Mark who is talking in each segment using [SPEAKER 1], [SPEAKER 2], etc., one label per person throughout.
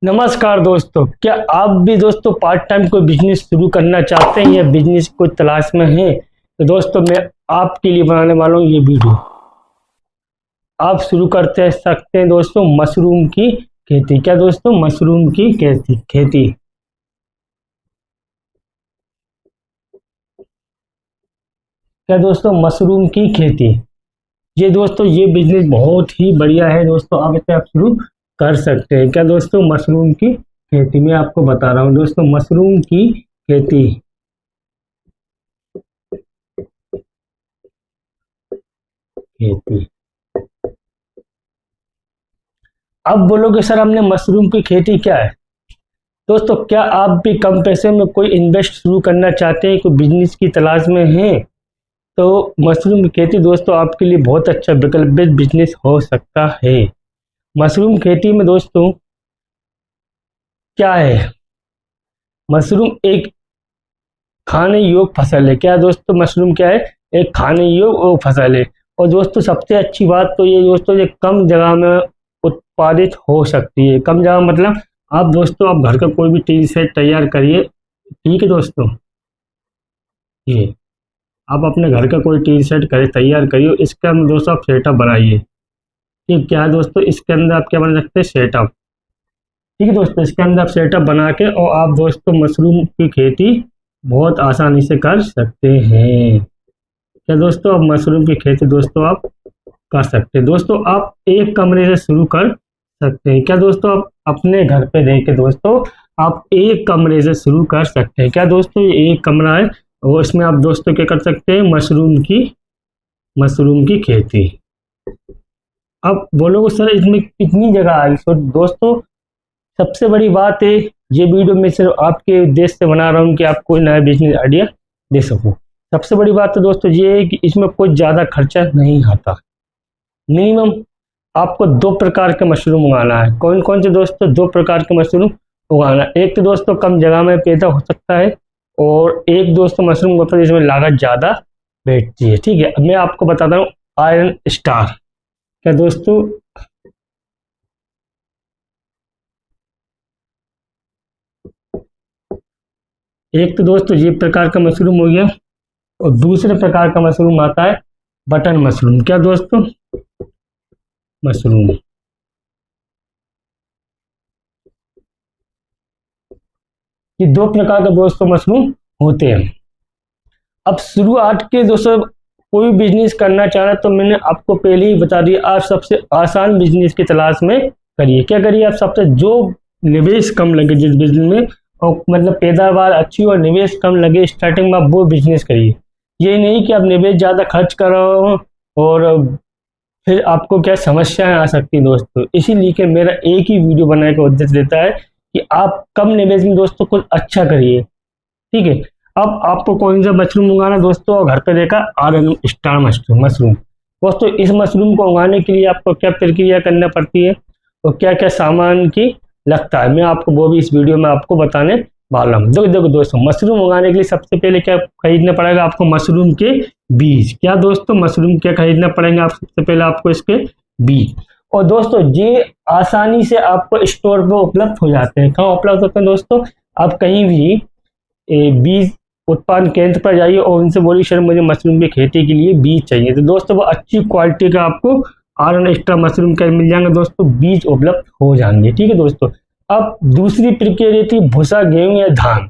[SPEAKER 1] नमस्कार दोस्तों, क्या आप भी दोस्तों पार्ट टाइम कोई बिजनेस शुरू करना चाहते हैं या बिजनेस को तलाश में हैं? तो दोस्तों मैं आपके लिए बनाने वाला हूँ ये वीडियो। आप शुरू करते सकते हैं दोस्तों मशरूम की खेती। क्या दोस्तों? मशरूम की खेती। क्या दोस्तों? मशरूम की खेती। ये दोस्तों ये बिजनेस बहुत ही बढ़िया है दोस्तों, आप इसे आप शुरू कर सकते हैं। क्या दोस्तों? मशरूम की खेती मैं आपको बता रहा हूँ दोस्तों, मशरूम की खेती। खेती अब बोलोगे सर हमने मशरूम की खेती क्या है? दोस्तों क्या आप भी कम पैसे में कोई इन्वेस्ट शुरू करना चाहते हैं, कोई बिजनेस की तलाश में हैं? तो मशरूम की खेती दोस्तों आपके लिए बहुत अच्छा वैकल्पिक बिजनेस हो सकता है। मशरूम खेती में दोस्तों क्या है, मशरूम एक खाने योग्य फसल है। क्या दोस्तों? मशरूम क्या है? एक खाने योग्य वो फसल है। और दोस्तों सबसे अच्छी बात तो ये दोस्तों ये कम जगह में उत्पादित हो सकती है। कम जगह मतलब आप दोस्तों आप घर का कोई भी टीन सेट तैयार करिए, ठीक है दोस्तों। ये आप अपने घर का कोई टीन सेट करे तैयार करिए, इसके अंदर दोस्तों आप सेटअप बनाइए। ठीक क्या है दोस्तों? इसके अंदर आप क्या बना सकते हैं? सेटअप। ठीक है दोस्तों, इसके अंदर आप सेटअप बना के और आप दोस्तों मशरूम की खेती बहुत आसानी से कर सकते हैं। क्या दोस्तों? आप मशरूम की खेती दोस्तों आप कर सकते हैं। दोस्तों आप एक कमरे से शुरू कर सकते हैं। क्या दोस्तों? आप अपने घर पे रह के दोस्तों आप एक कमरे से शुरू कर सकते हैं। क्या दोस्तों? ये एक कमरा है और इसमें आप दोस्तों क्या कर सकते हैं? मशरूम की खेती। अब बोलोगे सर इसमें कितनी जगह आई? तो दोस्तों सबसे बड़ी बात है, ये वीडियो मैं सिर्फ आपके उद्देश्य से बना रहा हूँ कि आपको नया बिजनेस आइडिया दे सकूँ। सबसे बड़ी बात तो दोस्तों ये है कि इसमें कोई ज़्यादा खर्चा नहीं आता। मिनिमम आपको दो प्रकार के मशरूम उगाना है। कौन कौन से दोस्तों? दो प्रकार के मशरूम उगाना है। एक तो दोस्तों कम जगह में पैदा हो सकता है और एक दोस्तों मशरूम होता है जिसमें लागत ज़्यादा बैठती है। ठीक है, अब मैं आपको बताता हूँ आयरन स्टार। क्या दोस्तों? एक तो दोस्तों ये प्रकार का मशरूम हो गया और दूसरे प्रकार का मशरूम आता है बटन मशरूम। क्या दोस्तों? मशरूम ये दो प्रकार के दोस्तों मशरूम होते हैं। अब शुरुआत के दोस्तों कोई बिजनेस करना चाह रहा है तो मैंने आपको पहले ही बता दिया, आप सबसे आसान बिजनेस की तलाश में करिए। क्या करिए? आप सबसे जो निवेश कम लगे जिस बिजनेस में और मतलब पैदावार अच्छी और निवेश कम लगे स्टार्टिंग में, आप वो बिजनेस करिए। ये नहीं कि आप निवेश ज़्यादा खर्च कर रहे हो और फिर आपको क्या समस्याएं आ सकती हैं दोस्तों। इसीलिए कि मेरा एक ही वीडियो बनाने का उद्देश्य रहता है कि आप कम निवेश में दोस्तों कुछ अच्छा करिए। ठीक है, अब आपको कौन सा मशरूम उगाना दोस्तों? और घर पे देखा आर्यन स्टार मशरूम दोस्तों। इस मशरूम को उगाने के लिए आपको क्या प्रक्रिया करना पड़ती है और क्या क्या सामान की लगता है, मैं आपको वो भी इस वीडियो में आपको बताने वाला हूँ। देखो देखो दोस्तों, मशरूम उगाने के लिए सबसे पहले क्या खरीदना पड़ेगा आपको? मशरूम के बीज। क्या दोस्तों? मशरूम क्या खरीदना पड़ेगा? आप सबसे पहले आपको इसके बीज। और दोस्तों ये आसानी से आपको स्टोर पर उपलब्ध हो जाते हैं। कहाँ उपलब्ध होते हैं दोस्तों? आप कहीं भी बीज उत्पादन केंद्र पर जाइए और उनसे बोलिए सर मुझे मशरूम की खेती के लिए बीज चाहिए, तो दोस्तों वो अच्छी क्वालिटी का आपको आयरन एक्स्ट्रा मशरूम का मिल जाएंगे दोस्तों, बीज उपलब्ध हो जाएंगे। ठीक है दोस्तों, अब दूसरी प्रक्रिया रहती है भूसा, गेहूं या धान।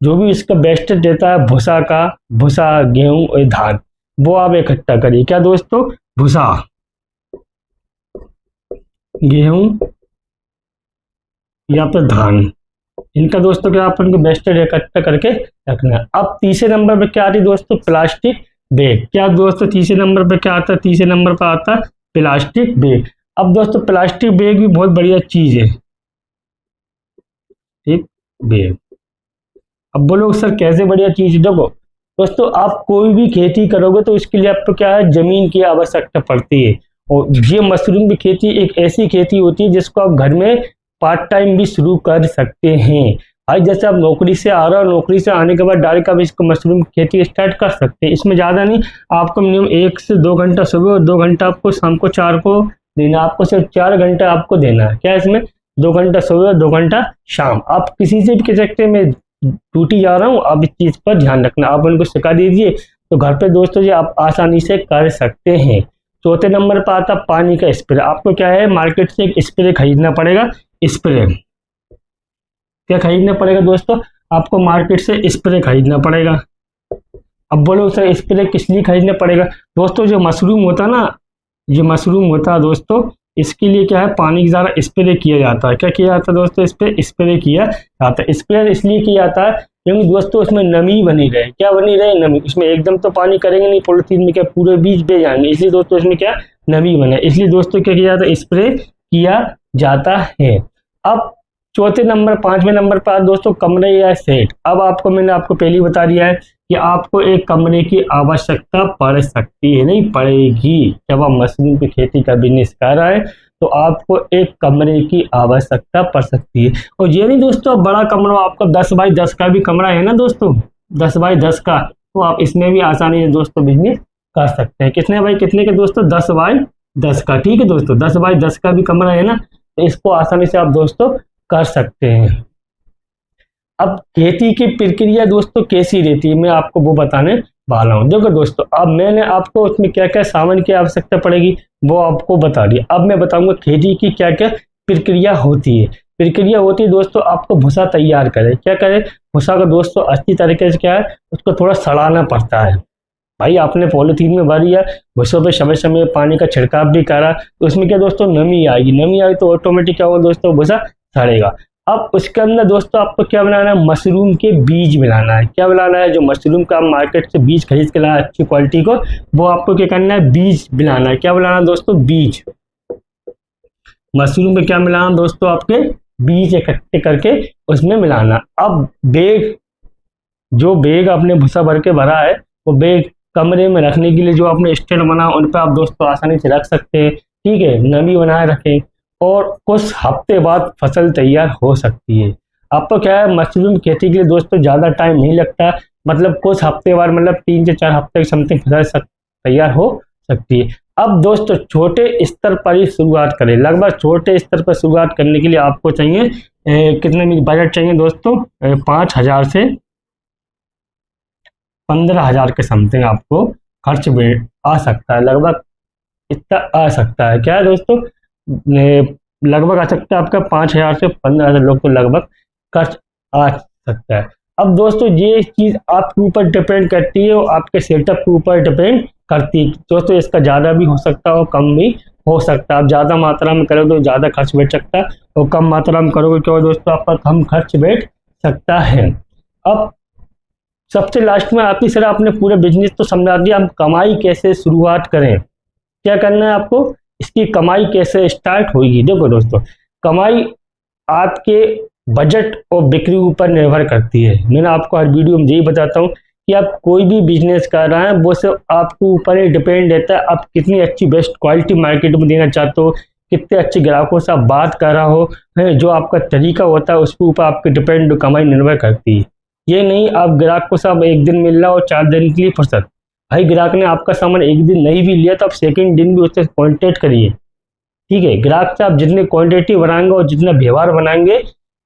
[SPEAKER 1] जो भी इसका बेस्ट देता है भूसा गेहूं और धान, वो आप इकट्ठा करिए। क्या दोस्तों? भूसा, गेहूं या फिर धान, इनका दोस्तों क्या अपन को बेस्ट इकट्ठा करके रखना है। अब तीसरे नंबर पे क्या आती है दोस्तों? Plastic bag. क्या दोस्तों तीसरे नंबर पे क्या आता है? तीसरे नंबर पर आता है प्लास्टिक बैग। अब दोस्तों प्लास्टिक बैग भी बहुत बढ़िया चीज है। ठीक, बैग। अब बोलो सर कैसे बढ़िया चीज? देखो दोस्तों आप कोई भी खेती करोगे तो इसके लिए आपको क्या है? जमीन की आवश्यकता पड़ती है। और ये मशरूम की खेती एक ऐसी खेती होती है जिसको आप घर में पार्ट टाइम भी शुरू कर सकते हैं। आज जैसे आप नौकरी से आ रहे हो, नौकरी से आने के बाद डायरेक्ट आप इसको मशरूम की खेती स्टार्ट कर सकते हैं। इसमें ज़्यादा नहीं, आपको मिनिमम 1 से 2 घंटा सुबह और 2 घंटा आपको शाम को 4 को देना। आपको सिर्फ 4 घंटा आपको देना है। क्या इसमें? 2 घंटा सुबह 2 घंटा शाम। आप किसी से भी कह सकते हैं मैं ड्यूटी जा रहा हूँ, आप इस चीज़ पर ध्यान रखना, आप उनको सिखा दीजिए तो घर पे दोस्तों जी आप आसानी से कर सकते हैं। चौथे नंबर पर आता पानी का स्प्रे। आपको क्या है, मार्केट से एक स्प्रे खरीदना पड़ेगा। स्प्रे क्या खरीदना पड़ेगा दोस्तों, आपको मार्केट से स्प्रे खरीदना पड़ेगा। अब बोलो सर स्प्रे किस लिए खरीदना पड़ेगा, दोस्तों जो मशरूम होता है ना, ये मशरूम होता है दोस्तों, इसके लिए क्या है पानी की ज़्यादा स्प्रे किया जाता है। क्या किया जाता है दोस्तों, इस पर स्प्रे किया जाता है। स्प्रे इसलिए किया जाता है क्योंकि दोस्तों उसमें नमी बनी रहे। क्या बनी रहे, नमी। उसमें एकदम तो पानी करेंगे नहीं, पॉलिथीन में क्या पूरे बीज बह जाएंगे, इसलिए दोस्तों इसमें क्या नमी बने, इसलिए दोस्तों क्या किया जाता है, स्प्रे किया जाता है। अब चौथे नंबर 5वें नंबर पर दोस्तों कमरे या सेट। अब आपको मैंने आपको पहले ही बता दिया है कि आपको एक कमरे की आवश्यकता पड़ सकती है, नहीं पड़ेगी। जब आप मशरूम की खेती का बिजनेस कर रहे हैं तो आपको एक कमरे की आवश्यकता पड़ सकती है। और ये नहीं दोस्तों बड़ा कमरा, आपका 10 बाई 10 का भी कमरा है ना दोस्तों, 10 बाई 10 का, तो आप इसमें भी आसानी से दोस्तों बिजनेस कर सकते हैं। कितने बाई कितने के दोस्तों, 10 बाई 10 का। ठीक है दोस्तों, 10 बाई 10 का भी कमरा है ना, तो इसको आसानी से आप दोस्तों कर सकते हैं। अब खेती की प्रक्रिया दोस्तों कैसी रहती है, मैं आपको वो बताने वाला हूँ। देखो दोस्तों, अब मैंने आपको उसमें क्या क्या सामान की आवश्यकता पड़ेगी वो आपको बता दी। अब मैं बताऊंगा खेती की क्या क्या प्रक्रिया होती है। प्रक्रिया होती है दोस्तों, आपको भूसा तैयार करें। क्या करें, भूसा को दोस्तों अच्छी तरीके से क्या है, उसको थोड़ा सड़ाना पड़ता है। भाई आपने पॉलिथीन में भरी है, भूसों पे समय समय पानी का छिड़काव भी करा, तो उसमें क्या दोस्तों नमी आएगी, नमी आई तो ऑटोमेटिक क्या होगा दोस्तों, भूसा सड़ेगा। अब उसके अंदर दोस्तों आपको क्या बनाना है, मशरूम के बीज मिलाना है। क्या मिलाना है, जो मशरूम का आप मार्केट से बीज खरीद के लाना अच्छी क्वालिटी को, वो आपको क्या करना है, बीज मिलाना है। क्या मिलाना है दोस्तों, बीज। मशरूम में क्या मिलाना दोस्तों, आपके बीज इकट्ठे करके उसमें मिलाना। अब बैग, जो बैग आपने भूसा भर के भरा है, वो बैग कमरे में रखने के लिए जो आपने स्टैंड बना उन पर आप दोस्तों आसानी से रख सकते हैं। ठीक है, नमी बनाए रखें और कुछ हफ्ते बाद फसल तैयार हो सकती है। आपको क्या है, मशरूम खेती के लिए दोस्तों ज़्यादा टाइम नहीं लगता, मतलब कुछ हफ्ते बाद, मतलब 3 से 4 हफ्ते की समथिंग फसल तैयार हो सकती है। अब दोस्तों छोटे स्तर पर ही शुरुआत करें। लगभग छोटे स्तर पर शुरुआत करने के लिए आपको चाहिए कितने में बजट चाहिए दोस्तों, 5,000 से 15,000 के समथिंग आपको खर्च में आ सकता है। लगभग इतना आ सकता है। क्या है दोस्तों, लगभग आ सकता है आपका 5,000 से 15,000 लोग को लगभग खर्च आ सकता है। अब दोस्तों ये चीज़ आपके ऊपर डिपेंड करती है और आपके सेटअप के ऊपर डिपेंड करती है दोस्तों। इसका ज़्यादा भी हो सकता है और कम भी हो सकता है। आप ज़्यादा मात्रा में करोगे तो ज़्यादा खर्च बैठ सकता है और कम मात्रा में करोगे तो दोस्तों आपका कम खर्च बैठ सकता है। अब सबसे लास्ट में आपकी सर आपने पूरे बिजनेस तो समझा दिया, हम कमाई कैसे शुरुआत करें, क्या करना है आपको, इसकी कमाई कैसे स्टार्ट होगी। देखो दोस्तों, कमाई आपके बजट और बिक्री ऊपर निर्भर करती है। मैंने आपको हर वीडियो में यही बताता हूँ कि आप कोई भी बिजनेस कर रहे हैं वो सिर्फ आपके ऊपर ही डिपेंड रहता है। आप कितनी अच्छी बेस्ट क्वालिटी मार्केट में देना चाहते हो, कितने अच्छे ग्राहकों से आप बात कर रहा हो, जो आपका तरीका होता है उसके ऊपर आपके डिपेंड कमाई निर्भर करती है। ये नहीं आप ग्राहक को सब एक दिन मिल रहा हो 4 दिन के लिए फुर्सत, भाई ग्राहक ने आपका सामान एक दिन नहीं भी लिया तो आप सेकंड दिन भी उससे कांटेक्ट करिए। ठीक है, ग्राहक से आप जितने क्वांटिटी बनाएंगे और जितना व्यवहार बनाएंगे,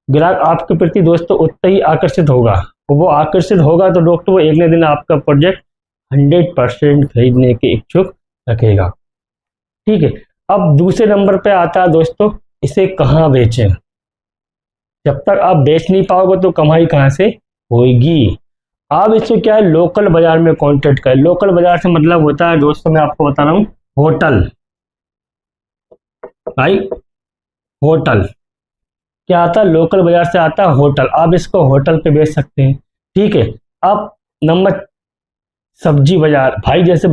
[SPEAKER 1] ग्राहक आपके प्रति दोस्तों उतना ही आकर्षित होगा। वो आकर्षित होगा तो दोस्तों वो एक न दिन आपका प्रोजेक्ट 100% खरीदने के इच्छुक रखेगा। ठीक है, अब दूसरे नंबर पे आता है दोस्तों, इसे कहाँ बेचें। जब तक आप बेच नहीं पाओगे तो कमाई कहाँ से होगी। आप इसको क्या है, लोकल बाजार में कांटेक्ट करें। लोकल बाजार से मतलब होता है दोस्तों, मैं आपको बता रहा हूँ, होटल। भाई होटल क्या आता है, लोकल बाजार से आता है होटल। आप इसको होटल पे बेच सकते हैं। ठीक है, अब नंबर सब्जी बाजार, भाई जैसे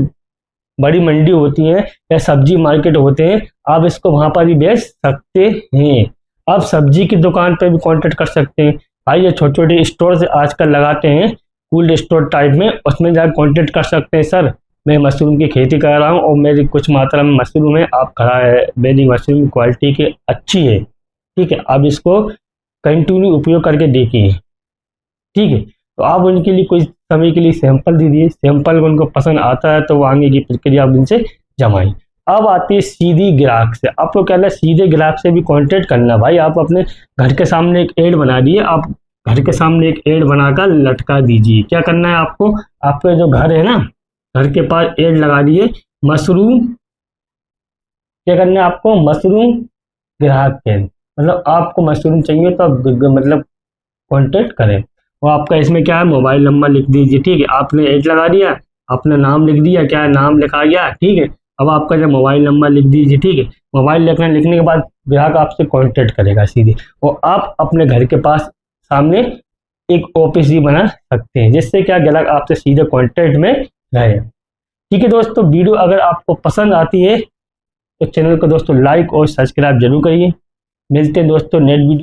[SPEAKER 1] बड़ी मंडी होती है या सब्जी मार्केट होते हैं, आप इसको वहां पर भी बेच सकते हैं। आप सब्जी की दुकान पे भी कांटेक्ट कर सकते हैं। भाई ये छोटे छोटे स्टोर से आजकल लगाते हैं, कोल्ड स्टोर टाइप में, उसमें जाकर कांटेक्ट कर सकते हैं। सर मैं मशरूम की खेती कर रहा हूँ और मेरी कुछ मात्रा में मशरूम है, आप खड़ा है, मेरी मशरूम की क्वालिटी की अच्छी है। ठीक है, आप इसको कंटिन्यू उपयोग करके देखिए। ठीक है, तो आप उनके लिए कोई समय के लिए सैंपल दीजिए, सैंपल उनको पसंद आता है तो वो आगे की प्रक्रिया आप उनसे जमाएं। अब आती है सीधी ग्राहक से। आपको क्या है, सीधे ग्राहक से भी कांटेक्ट करना भाई। आप अपने घर के सामने एक एड बना दिए, आप घर के सामने एक एड बनाकर लटका दीजिए। क्या करना है आपको, आपके जो घर है ना, घर के पास एड लगा दिए मशरूम, क्या करना है आपको, मशरूम ग्राहक के, मतलब आपको मशरूम चाहिए तो आप मतलब कांटेक्ट करें। और आपका इसमें क्या है, मोबाइल नंबर लिख दीजिए, ठीक है। आपने एड लगा दिया, अपना नाम लिख दिया, क्या है, नाम लिखा गया, ठीक है। अब आपका जो मोबाइल नंबर लिख दीजिए, ठीक है। मोबाइल लिखने के बाद ग्राहक आपसे कांटेक्ट करेगा सीधे, और आप अपने घर के पास सामने एक ऑफिस भी बना सकते हैं, जिससे क्या ग्राहक आपसे सीधे कांटेक्ट में रहे। ठीक है दोस्तों, वीडियो अगर आपको पसंद आती है तो चैनल को दोस्तों लाइक और सब्सक्राइब जरूर करिए। मिलते हैं दोस्तों नेक्स्ट वीडियो।